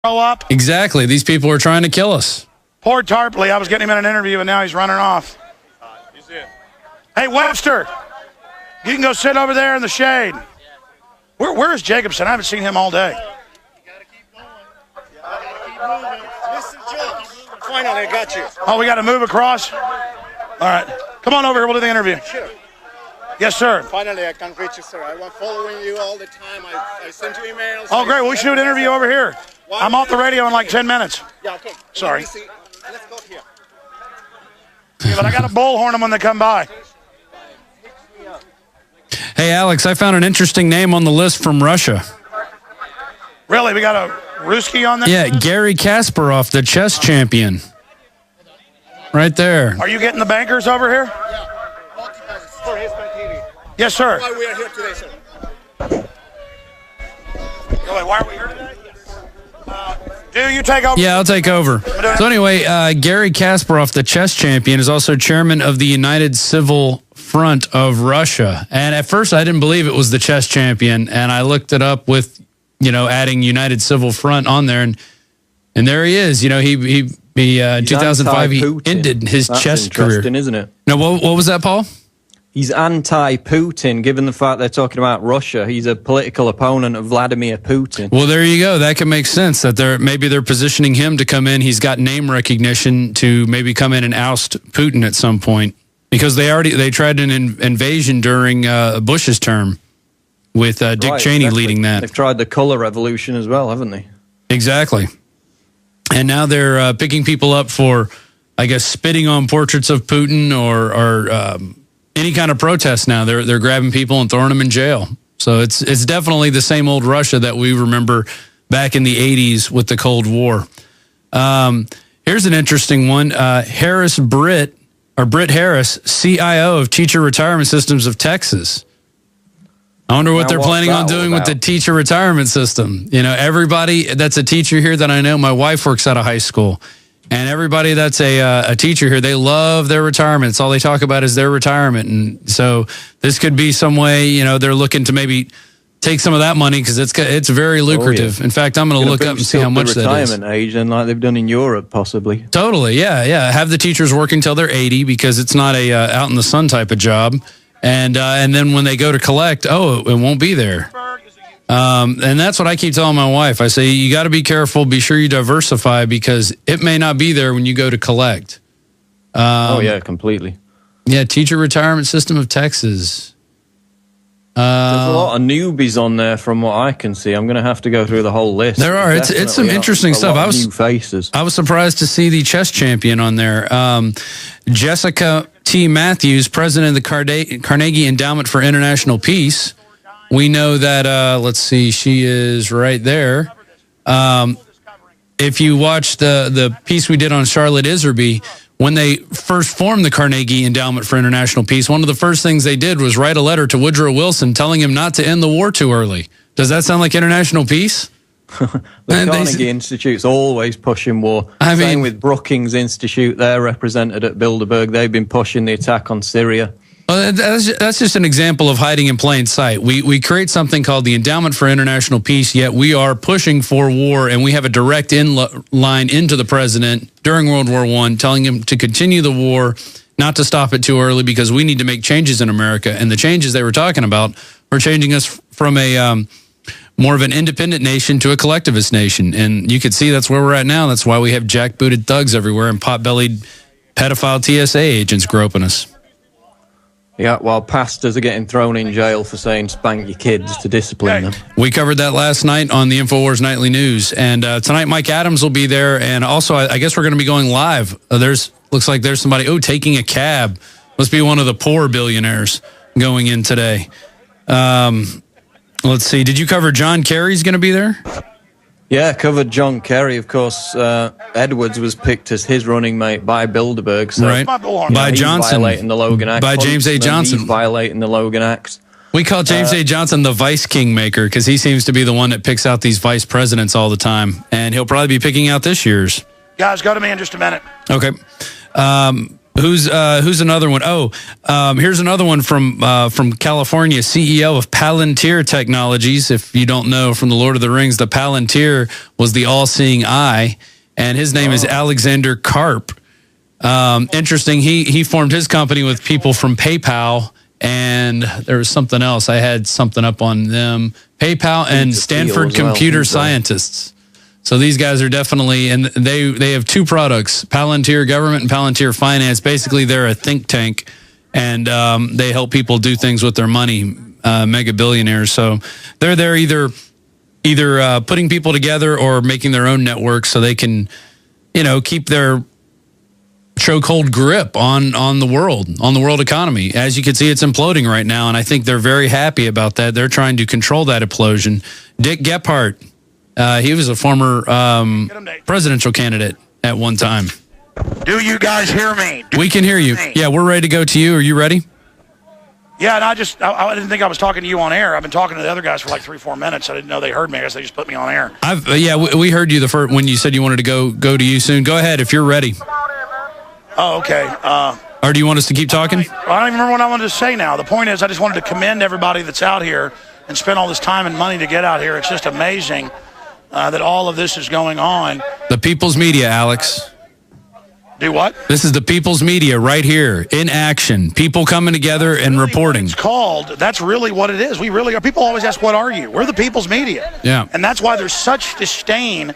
up. Exactly. These people are trying to kill us. Poor Tarpley. I was getting him in an interview, and now he's running off. Hey, Webster, you can go sit over there in the shade. Where is Jacobson? I haven't seen him all day. Finally, I got you. Oh, we got to move across? All right. Come on over here. We'll do the interview. Sure. Yes, sir. Finally, I can reach you, sir. I was following you all the time. I sent you emails. Oh, great. We should do an interview over here. I'm off the radio in like 10 minutes. Yeah, okay. Sorry. Let's go here. Yeah, but I got to bullhorn them when they come by. Hey, Alex, I found an interesting name on the list from Russia. Really? We got a Ruski on there? Yeah, Gary Kasparov, the chess champion. Right there. Are you getting the bankers over here? For his TV. Yes, sir. Why we are here today, sir? Why are we here today? Do you take over? Yeah, I'll take over. So anyway, Gary Kasparov, the chess champion, is also chairman of the United Civil Front of Russia. And at first, I didn't believe it was the chess champion, and I looked it up with, adding United Civil Front on there, and there he is. He 2005 he ended his chess career. Isn't it? No, what was that, Paul? He's anti-Putin, given the fact they're talking about Russia. He's a political opponent of Vladimir Putin. Well, there you go. That can make sense that maybe they're positioning him to come in. He's got name recognition to maybe come in and oust Putin at some point, because they tried an invasion during Bush's term with Dick Cheney leading that. They've tried the color revolution as well, haven't they? Exactly. And now they're picking people up for, I guess, spitting on portraits of Putin or any kind of protest now. They're grabbing people and throwing them in jail. So it's definitely the same old Russia that we remember back in the 80s with the Cold War. Here's an interesting one. Britt Harris, CIO of Teacher Retirement Systems of Texas. I wonder what they're planning on doing with the teacher retirement system. Everybody that's a teacher here that I know, my wife works at a high school, and everybody that's a teacher here, they love their retirement. It's all they talk about is their retirement. And so this could be some way, they're looking to maybe take some of that money because it's very lucrative. In fact, I'm going to look up and see how much that is. Retirement age, and like they've done in Europe, possibly. Totally, yeah. Have the teachers working till they're 80 because it's not a out in the sun type of job. And then when they go to collect, it won't be there. And that's what I keep telling my wife. I say, you got to be careful. Be sure you diversify because it may not be there when you go to collect. Completely. Yeah, Teacher Retirement System of Texas. There's a lot of newbies on there from what I can see. I'm going to have to go through the whole list. There are. It's some interesting stuff. New faces. I was surprised to see the chess champion on there. Jessica T. Matthews, president of the Carnegie Endowment for International Peace. We know that, let's see, she is right there. If you watch the piece we did on Charlotte Iserby, when they first formed the Carnegie Endowment for International Peace, one of the first things they did was write a letter to Woodrow Wilson telling him not to end the war too early. Does that sound like international peace? The Carnegie Institute's always pushing war. Same with Brookings Institute. They're represented at Bilderberg. They've been pushing the attack on Syria. Well, that's just an example of hiding in plain sight. We create something called the Endowment for International Peace, yet we are pushing for war, and we have a direct line into the president during World War I, telling him to continue the war, not to stop it too early, because we need to make changes in America. And the changes they were talking about are changing us from a more of an independent nation to a collectivist nation. And you can see that's where we're at now. That's why we have jackbooted thugs everywhere and pot-bellied pedophile TSA agents groping us. Yeah, while pastors are getting thrown in jail for saying spank your kids to discipline them. We covered that last night on the InfoWars Nightly News. And tonight, Mike Adams will be there. And also, I guess we're going to be going live. Looks like there's somebody, taking a cab. Must be one of the poor billionaires going in today. Let's see. Did you cover John Kerry's going to be there? Yeah, covered John Kerry. Of course, Edwards was picked as his running mate by Bilderberg. So, right. By Johnson. Violating the Logan Act. By James A. Johnson. He's violating the Logan Act. We call James A. Johnson the vice kingmaker because he seems to be the one that picks out these vice presidents all the time. And he'll probably be picking out this year's. Guys, go to me in just a minute. Okay. Who's another one? Oh, here's another one from California, CEO of Palantir Technologies. If you don't know from the Lord of the Rings, the Palantir was the all-seeing eye, and his name is Alexander Karp. Interesting. He formed his company with people from PayPal, and there was something else. I had something up on them. PayPal and Stanford computer scientists. So these guys are definitely, and they have two products, Palantir Government and Palantir Finance. Basically, they're a think tank, and they help people do things with their money, mega billionaires. So they're there either putting people together or making their own networks so they can, keep their chokehold grip on the world economy. As you can see, it's imploding right now, and I think they're very happy about that. They're trying to control that implosion. Dick Gephardt. He was a former presidential candidate at one time. Do you guys hear me? We can hear you. Yeah, we're ready to go to you. Are you ready? Yeah, and I didn't think I was talking to you on air. I've been talking to the other guys for like 3-4 minutes. I didn't know they heard me. I guess they just put me on air. We heard you the first when you said you wanted to go to you soon. Go ahead if you're ready. Oh, okay. Or do you want us to keep talking? Well, I don't even remember what I wanted to say now. The point is, I just wanted to commend everybody that's out here and spent all this time and money to get out here. It's just amazing that all of this is going on. The People's Media, Alex. Do what? This is the People's Media right here in action. People coming together and reporting. It's called. That's really what it is. We really are. People always ask, what are you? We're the People's Media. Yeah. And that's why there's such disdain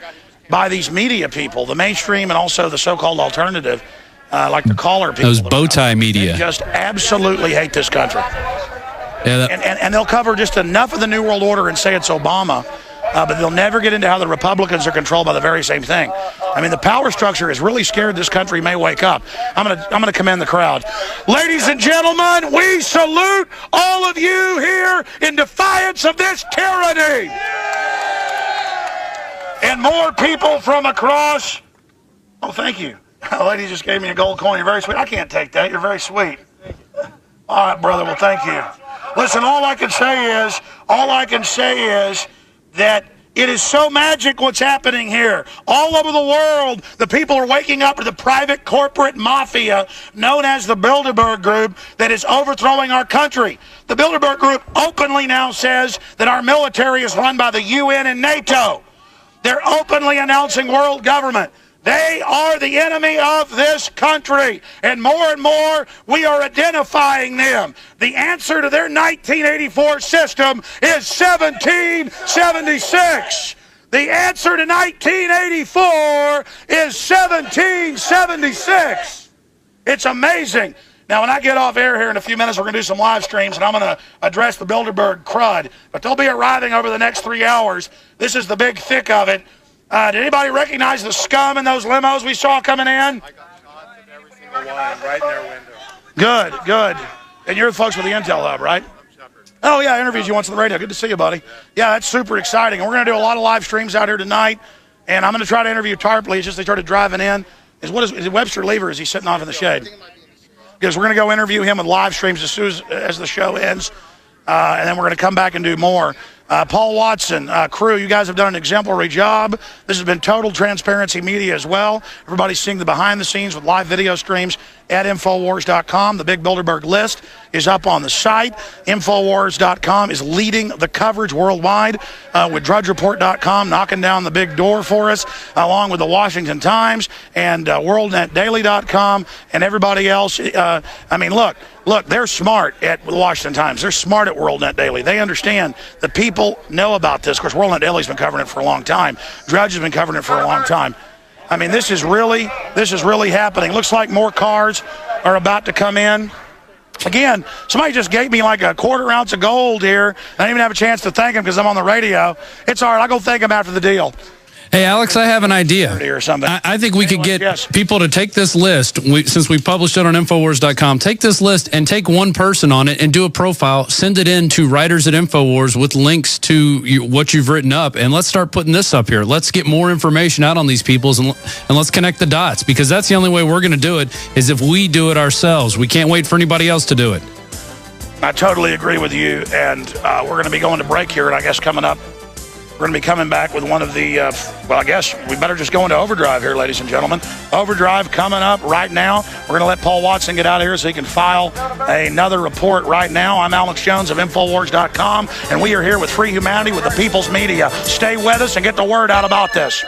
by these media people, the mainstream and also the so-called alternative, like the caller people. Those bow tie media. They just absolutely hate this country. Yeah, and they'll cover just enough of the New World Order and say it's Obama, but they'll never get into how the Republicans are controlled by the very same thing. I mean, the power structure is really scared this country may wake up. I'm gonna commend the crowd. Ladies and gentlemen, we salute all of you here in defiance of this tyranny. And more people from across. Oh, thank you. A lady just gave me a gold coin. You're very sweet. I can't take that. You're very sweet. All right, brother. Well, thank you. Listen, all I can say is that it is so magic what's happening here. All over the world, the people are waking up to the private corporate mafia known as the Bilderberg Group that is overthrowing our country. The Bilderberg Group openly now says that our military is run by the UN and NATO. They're openly announcing world government. They are the enemy of this country, and more we are identifying them. The answer to their 1984 system is 1776. The answer to 1984 is 1776. It's amazing. Now, when I get off air here in a few minutes, we're going to do some live streams, and I'm going to address the Bilderberg crud. But they'll be arriving over the next 3 hours. This is the big thick of it. Did anybody recognize the scum in those limos we saw coming in? I got shots of every single one right in their window. Good. And you're the folks with the Intel Hub, right? Oh, yeah, I interviewed you once on the radio. Good to see you, buddy. Yeah, that's super exciting. And we're going to do a lot of live streams out here tonight. And I'm going to try to interview Tarpley. It's just they started driving in. Is Webster Lever, or is he sitting off in the shade? Because we're going to go interview him with live streams as soon as the show ends. And then we're going to come back and do more. Paul Watson, crew, you guys have done an exemplary job. This has been total transparency media as well. Everybody's seeing the behind the scenes with live video streams at Infowars.com. The big Bilderberg list is up on the site. Infowars.com is leading the coverage worldwide with DrudgeReport.com knocking down the big door for us, along with the Washington Times and WorldNetDaily.com and everybody else. I mean, look, they're smart at the Washington Times. They're smart at WorldNet Daily. They understand the people know about this. Of course, WorldNet Daily's been covering it for a long time. Drudge has been covering it for a long time. I mean, this is really happening. Looks like more cars are about to come in. Again, somebody just gave me like a quarter ounce of gold here. I didn't even have a chance to thank him because I'm on the radio. It's all right. I'll go thank him after the deal. Hey, Alex, I have an idea. Or something. I think we could get people to take this list, since we published it on Infowars.com, take this list and take one person on it and do a profile, send it in to writers at Infowars with links to what you've written up, and let's start putting this up here. Let's get more information out on these people, and let's connect the dots, because that's the only way we're going to do it, is if we do it ourselves. We can't wait for anybody else to do it. I totally agree with you, and we're going to be going to break here, and I guess coming up We're going to be coming back with one of the, well, I guess we better just go into overdrive here, ladies and gentlemen. Overdrive coming up right now. We're going to let Paul Watson get out of here so he can file another report right now. I'm Alex Jones of Infowars.com, and we are here with Free Humanity with the People's Media. Stay with us and get the word out about this.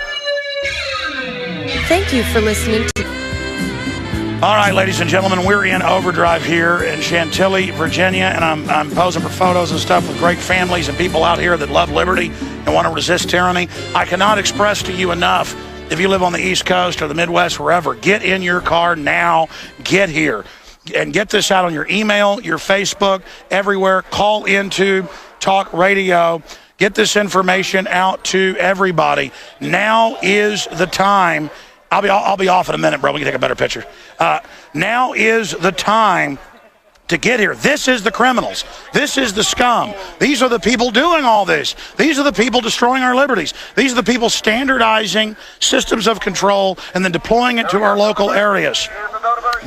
Thank you for listening to... All right, ladies and gentlemen, we're in overdrive here in Chantilly, Virginia, and I'm posing for photos and stuff with great families and people out here that love liberty and want to resist tyranny. I cannot express to you enough, if you live on the East Coast or the Midwest, wherever, get in your car now, get here, and get this out on your email, your Facebook, everywhere. Call into talk radio. Get this information out to everybody. Now is the time. I'll be off in a minute, bro. We can take a better picture. Now is the time to get here. This is the criminals. This is the scum. These are the people doing all this. These are the people destroying our liberties. These are the people standardizing systems of control and then deploying it to our local areas.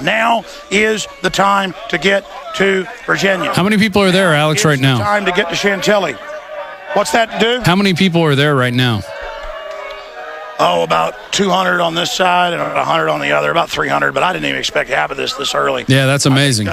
Now is the time to get to Virginia. How many people are there, Alex, right now? Time to get to Chantilly. What's that, dude? How many people are there right now? Oh, about 200 on this side and 100 on the other, about 300. But I didn't even expect half of this early. Yeah, that's amazing.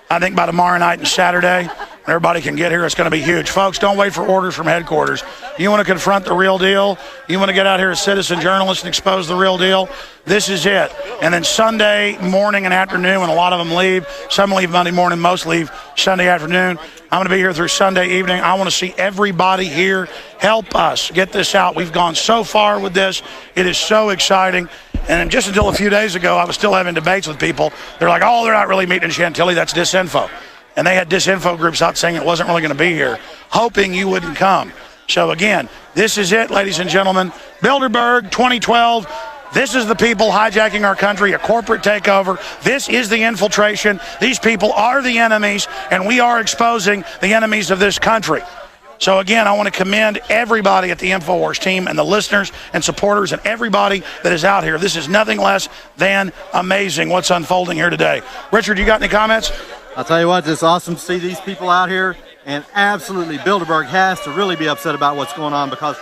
I think by tomorrow night and Saturday, when everybody can get here, it's going to be huge. Folks, don't wait for orders from headquarters. You want to confront the real deal? You want to get out here as citizen journalists and expose the real deal? This is it. And then Sunday morning and afternoon, when a lot of them leave, some leave Monday morning, most leave Sunday afternoon. I'm going to be here through Sunday evening. I want to see everybody here. Help us get this out. We've gone so far with this. It is so exciting. And just until a few days ago, I was still having debates with people. They're like, oh, they're not really meeting in Chantilly. That's disinfo. And they had disinfo groups out saying it wasn't really going to be here, hoping you wouldn't come. So, again, this is it, ladies and gentlemen. Bilderberg 2012. This is the people hijacking our country, a corporate takeover. This is the infiltration. These people are the enemies, and we are exposing the enemies of this country. So, again, I want to commend everybody at the InfoWars team and the listeners and supporters and everybody that is out here. This is nothing less than amazing what's unfolding here today. Richard, you got any comments? I'll tell you what, it's awesome to see these people out here, and absolutely Bilderberg has to really be upset about what's going on because,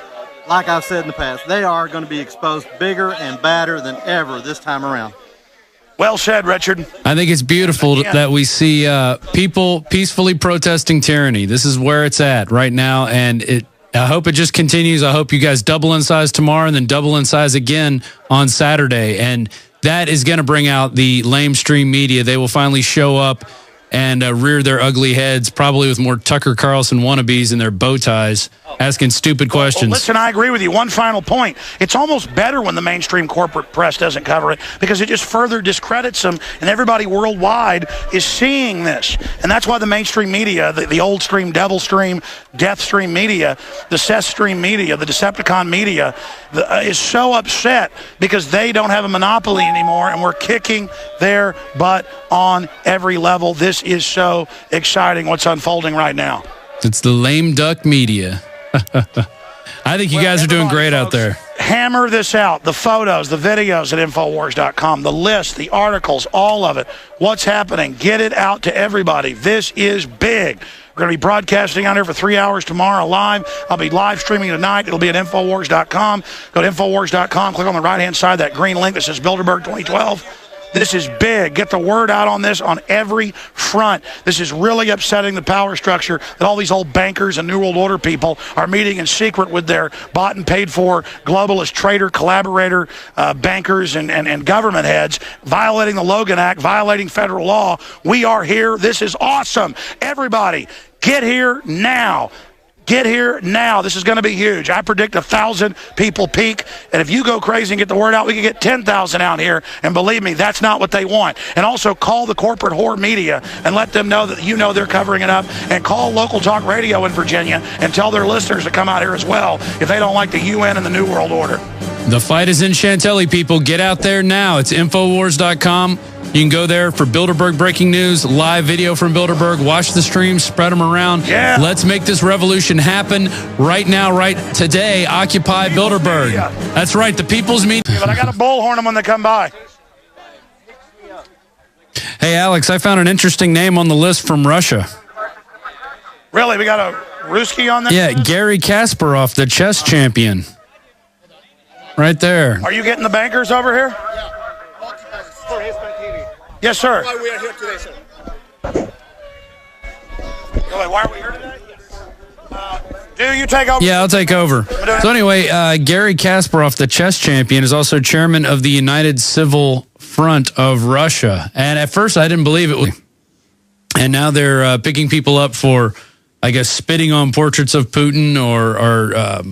like I've said in the past, they are going to be exposed bigger and badder than ever this time around. Well said, Richard. I think it's beautiful that we see people peacefully protesting tyranny. This is where it's at right now, and I hope it just continues. I hope you guys double in size tomorrow and then double in size again on Saturday, and that is going to bring out the lamestream media. They will finally show up and rear their ugly heads, probably with more Tucker Carlson wannabes in their bow ties, asking stupid questions. Well, listen, I agree with you. One final point. It's almost better when the mainstream corporate press doesn't cover it because it just further discredits them, and everybody worldwide is seeing this. And that's why the mainstream media, the old stream, devil stream, death stream media, the Seth stream media, the Decepticon media, is so upset because they don't have a monopoly anymore, and we're kicking their butt on every level. This is so exciting what's unfolding right now. It's the lame duck media. I think you guys are doing great out there. Hammer this out. The photos, the videos at Infowars.com, the list, the articles, all of it. What's happening? Get it out to everybody. This is big. We're going to be broadcasting out here for 3 hours tomorrow live. I'll be live streaming tonight. It'll be at Infowars.com. Go to Infowars.com. Click on the right-hand side, that green link that says Bilderberg 2012. This is big. Get the word out on this on every front. This is really upsetting the power structure that all these old bankers and New World Order people are meeting in secret with their bought and paid for globalist trader, collaborator, bankers and government heads, violating the Logan Act, violating federal law. We are here. This is awesome. Everybody, get here now. Get here now. This is going to be huge. I predict 1,000 people peak. And if you go crazy and get the word out, we can get 10,000 out here. And believe me, that's not what they want. And also call the corporate whore media and let them know that you know they're covering it up. And call local talk radio in Virginia and tell their listeners to come out here as well if they don't like the UN and the New World Order. The fight is in Chantilly, people. Get out there now. It's Infowars.com. You can go there for Bilderberg breaking news, live video from Bilderberg. Watch the streams, spread them around. Yeah. Let's make this revolution happen right now, right today. Occupy Bilderberg. Media. That's right, the People's Media. But I got to bullhorn them when they come by. Hey, Alex, I found an interesting name on the list from Russia. Really, we got a Ruski on that? Yeah, Gary Kasparov, the chess champion. Right there. Are you getting the bankers over here? For Hispanic TV. Yes, sir. Why we are here today, sir? Why are we here today? Do you take over? Yeah, I'll take over. So anyway, Gary Kasparov, the chess champion, is also chairman of the United Civil Front of Russia. And at first, I didn't believe it. And now they're picking people up for, I guess, spitting on portraits of Putin or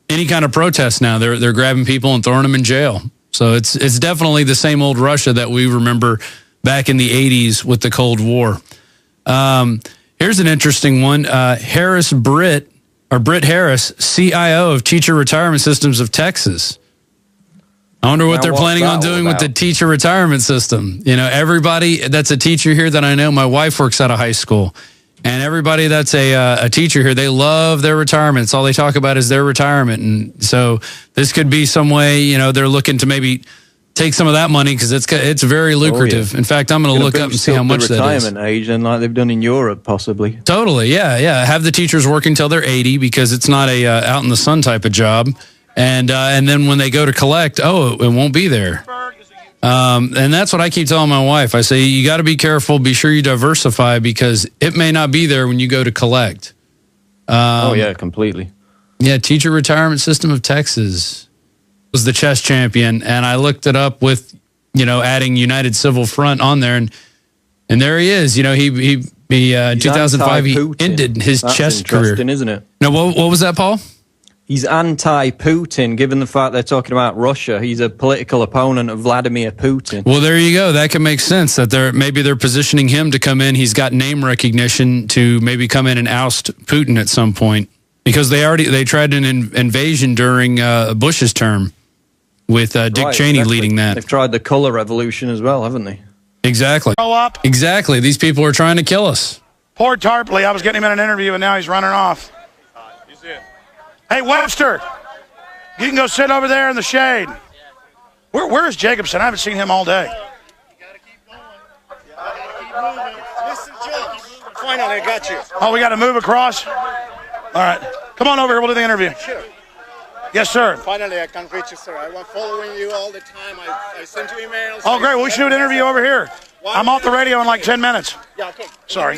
any kind of protest now. They're grabbing people and throwing them in jail. So it's definitely the same old Russia that we remember back in the 80s with the Cold War. Here's an interesting one. Britt Harris, CIO of Teacher Retirement Systems of Texas. I wonder what they're planning on doing with the teacher retirement system. You know, everybody that's a teacher here that I know, my wife works at a high school, and everybody that's a teacher here, they love their retirement. It's all they talk about is their retirement. And so this could be some way, you know, they're looking to maybe take some of that money because it's very lucrative. Oh, yeah. In fact, I'm going to look up and see how much that is. Retirement age, and like they've done in Europe, possibly. Totally, yeah. Have the teachers working till they're 80 because it's not a out in the sun type of job. And then when they go to collect, it won't be there. And that's what I keep telling my wife. I say, you got to be careful. Be sure you diversify because it may not be there when you go to collect. Yeah, completely. Yeah, Teacher Retirement System of Texas was the chess champion. And I looked it up with, adding United Civil Front on there. And there he is. He 2005, he ended his chess career. Interesting, isn't it? No, what was that, Paul? He's anti-Putin, given the fact they're talking about Russia. He's a political opponent of Vladimir Putin. Well, there you go. That can make sense that they're positioning him to come in. He's got name recognition to maybe come in and oust Putin at some point because they tried an invasion during Bush's term with Dick Cheney leading that. They've tried the color revolution as well, haven't they? Exactly. Grow up. Exactly. These people are trying to kill us. Poor Tarpley. I was getting him in an interview, and now he's running off. Hey, Webster, you can go sit over there in the shade. Where is Jacobson? I haven't seen him all day. You gotta keep going. You gotta keep moving. Mr. Jones. Finally, I got you. Oh, we got to move across? All right. Come on over here. We'll do the interview. Sure. Yes, sir. Finally, I can reach you, sir. I was following you all the time. I sent you emails. Oh, great. We should do an interview over here. I'm off the radio in like 10 minutes. Yeah, okay. Sorry.